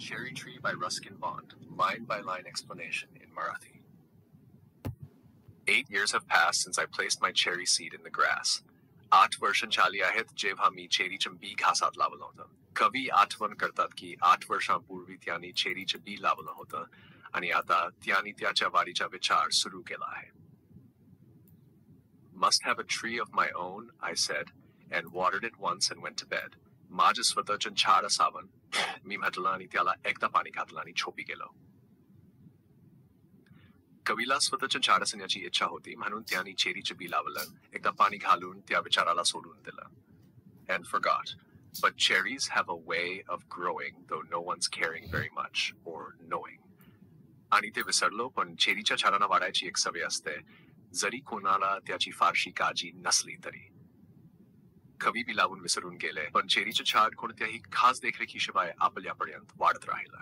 Cherry Tree by Ruskin Bond, line-by-line explanation in Marathi. 8 years have passed since I placed my cherry seed in the grass. 8 वर्षांची आहेत जेव्हा मी चेरीचं B घासात लावलं होतं. कवी आठवण करतात की 8 वर्षांपूर्वी त्यांनी चेरीचं बी लावलं होतं आणि आता त्यांनी त्याच्या वाढीचा विचार सुरू केला आहे. Must have a tree of my own, I said, and watered it once and went to bed. माझं स्वतःचं झाड असावं, मी म्हटलं आणि त्याला एकदा पाणी घातलं आणि झोपी गेलो. कवीला स्वतःचं झाड असण्याची इच्छा होती म्हणून त्यांनी चेरीचं बी लावलं, एकदा पाणी घालून त्या विचाराला सोडून दिलं. And forgot. But cherries have a way of growing, though no one's caring very much or knowing. आणि ते विसरलो, पण चेरीच्या झाडांना वाढायची एक सवय असते, जरी कोणाला त्याची फारशी काळजी नसली तरी. कवी बी लावून विसरून गेले, पण चेरीचं झाड कोणत्याही खास देखरेखीशिवाय आपल्यापर्यंत वाढत राहिलं.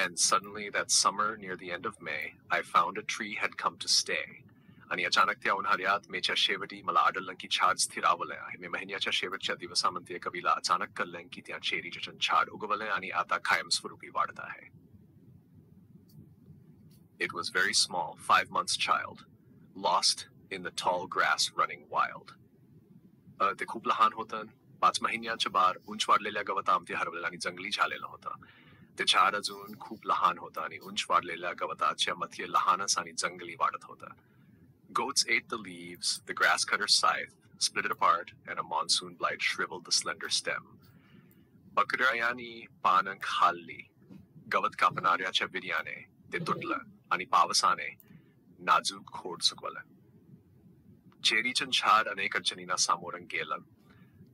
And suddenly that summer near the end of May, I found a tree had come to stay. आणि अचानक त्या उन्हाळ्यात मेच्या शेवटी मला आढळलं की झाड स्थिरावलं आहे. मे महिन्याच्या शेवटच्या दिवसामध्ये कवीला अचानक कळलं की त्या चेरीचं झाड उगवलं आणि आता कायमस्वरूपी वाढत आहे. It was very small, 5 months child, lost in the tall grass running wild. ते खूप लहान होतं, 5 महिन्याच्या बार उंच वाढलेल्या गवतामध्ये हरवलेलं आणि जंगली झालेलं होतं. ते झाड अजून खूप लहान होतं आणि उंच वाढलेल्या गवताच्या मध्ये लहानच आणि जंगली वाढत होतं. Goats ate the leaves, the grass cutter's scythe, split it apart, and a monsoon blight shriveled the slender stem. बकऱ्यांनी पानं खाल्ली, गवत कापणाऱ्याच्या विर्याने ते तुटलं आणि पावसाने नाजूक खोड सुकवलं. चेरीचं झाड अनेक अडचणींना सामोरं गेलं.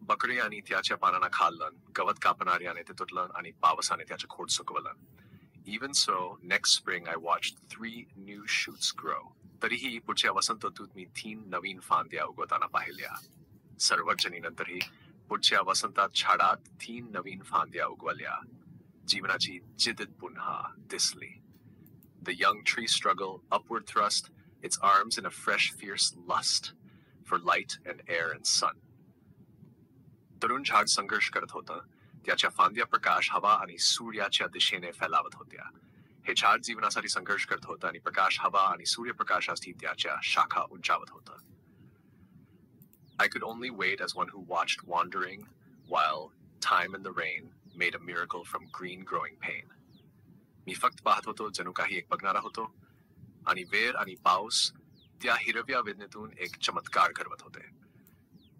बकऱ्यांनी त्याच्या पानांना खाल्लं, गवत कापणाऱ्याने ते तुटलं आणि पावसाने त्याचं खोड सुकवलं. Even so, next spring I watched 3 new shoots grow. तरीही पुढच्या वसंत ऋतूत मी 3 नवीन फांद्या उगवताना पाहिल्या. सर्व अडचणींनंतरही पुढच्या वसंतात झाडात 3 नवीन फांद्या उगवल्या. जीवनाची जिद्द पुन्हा दिसली. The young tree struggle, upward thrust, its arms in a fresh, fierce lust for light and air and sun. तरुण झाड संघर्ष करत होतं, त्याच्या फांद्या प्रकाश, हवा आणि सूर्याच्या दिशेने फैलावत होत्या. हे झाड जीवनासाठी संघर्ष करत होतं आणि प्रकाश, हवा आणि सूर्यप्रकाशासाठी त्याच्या शाखा उंचावत होतं. I could only wait as one who watched wandering while time and the rain made a miracle from green growing pain. मी फक्त पाहत होतो, जणू काही एक बघणारा होतो, आणि वेर आणि पाऊस त्या हिरव्या वेदनेतून एक चमत्कार घडवत होते.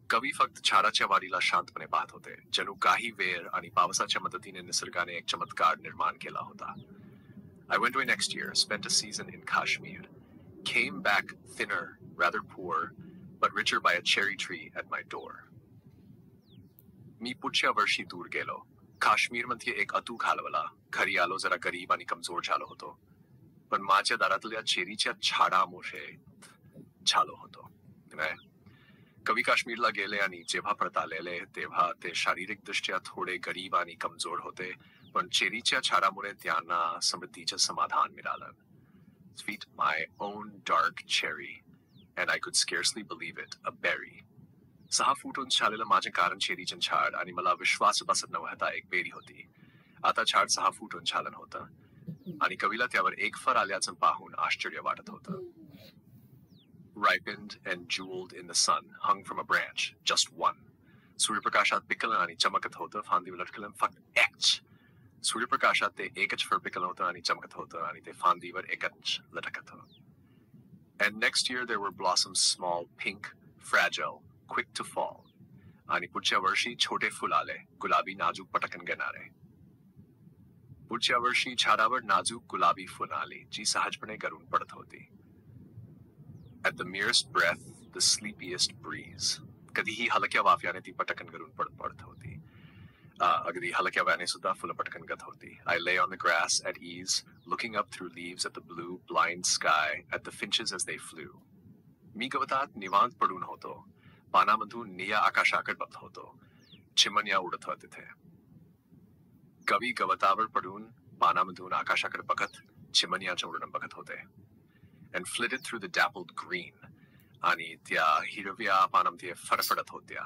कवी फक्त झाडाच्या वाढीला शांतपणे पाहत होते, जणू काही वेर आणि पावसाच्या मदतीने निसर्गाने एक चमत्कार निर्माण केला होता. I went away next year, spent a season in Kashmir, came back thinner, rather poor, but richer by a cherry tree at my door. मी पुढच्या वर्षी दूर गेलो. काश्मीरमध्ये एक अतू घालवला. घरी आलो, जरा गरीब आणि कमजोर झालो होतो, पण माझ्या दारातल्या चेरीच्या झाडामुळे झालो होतो. कवी काश्मीरला गेले आणि जेव्हा परत आलेले तेव्हा ते शारीरिक दृष्ट्या थोडे गरीब आणि कमजोर होते, पण चेरीच्या झाडामुळे त्यांना समृद्धीचं समाधान मिळालं. Sweet, my own dark cherry, and I could scarcely believe it, a berry. 6 फूट उंच झालेलं माझे कारण चेरीचं झाड आणि मला विश्वास बसत नव्हता एक बेरी होती. आता झाड 6 फूट उंच झालं होतं आणि कवीला त्यावर एक फळ आल्याचं पाहून आश्चर्य वाटत होतं. Ripened and jeweled in the sun, hung from a branch, just one. सूर्यप्रकाशात पिकलं आणि चमकत होतं, फांदीवर लटकलं फक्त एकच. सूर्यप्रकाशात ते एकच फळ पिकलं होतं आणि चमकत होतं आणि ते फांदीवर एकच लटकत होतं. And next year there were blossoms small, pink, fragile, quick to fall. आणि पुढच्या वर्षी छोटे फुल आले, गुलाबी नाजूक पटकन गळणारे. पुढच्या वर्षी झाडावर नाजूक गुलाबी फुल आली, जी सहजपणे गळून पडत होती. At the merest breath, the sleepiest breeze. कधीही हलक्या वाफ्याने ती पटकन गळून पडत होती. अगदी हलक्या वाऱ्याने सुद्धा फुलं पटकन गळत होती. I lay on the grass at ease, looking up through leaves at the blue, blind sky, at the finches as they flew. मी गवतात निवांत पडून होतो, पानामधून निळ्या आकाशाकडे बघत होतो. चिमण्या उडत होत्या तिथे. कवी गवतावर पडून पानामधून आकाशाकडे बघत चिमण्याच्या उडण बघत होते. And flitted through the dappled green, आणि त्या हिरव्या पानामध्ये फडफडत होत्या.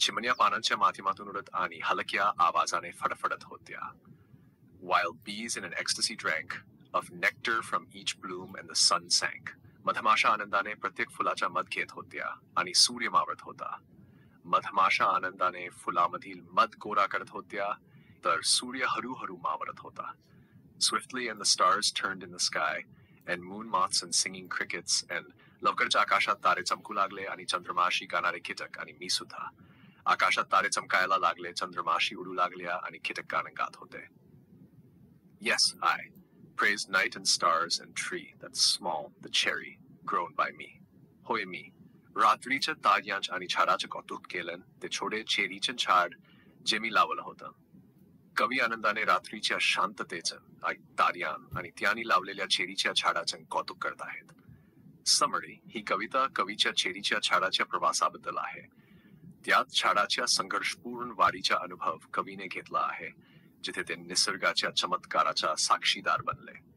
चिमण्या पानांच्या माध्यमातून उडत आणि हलक्या आवाजाने फडफडत होत्या. While bees in an ecstasy drank of nectar from each bloom and the sun sank. मधमाशा आनंदाने प्रत्येक फुलाचा मध घेत होत्या आणि सूर्य मावळत होता. मधमाशा आनंदाने फुलामधील मध गोळा करत होत्या तर सूर्य हळूहळू मावळत होता. Swiftly and the stars turned in the sky and moon moths and singing crickets and लवकरच्या आकाशात तारे चमकू लागले आणि चंद्रमाशी गाणारे कीटक आणि मी सुद्धा. आकाशात तारे चमकायला लागले, चंद्रमाशी उडू लागल्या आणि कीटक गाणं गात होते. Yes, I praised night and stars and tree that's small, the cherry, grown by me. होय मी रात्रीच्या ताऱ्यांचं आणि झाडाचं कौतुक केलं, ते छोटे चेरीचं झाड जे मी लावलं होतं. कवी आनंदाने रात्रीच्या शांततेचं ताऱ्यां आणि त्यांनी लावलेल्या चेरीच्या झाडाचं कौतुक करत आहेत. समरी ही कविता कवीच्या चेरीच्या झाडाच्या प्रवासाबद्दल आहे. त्यात झाडाच्या संघर्षपूर्ण वाढीचा अनुभव कवीने घेतला आहे, जिथे ते निसर्गाच्या चमत्काराचा साक्षीदार बनले.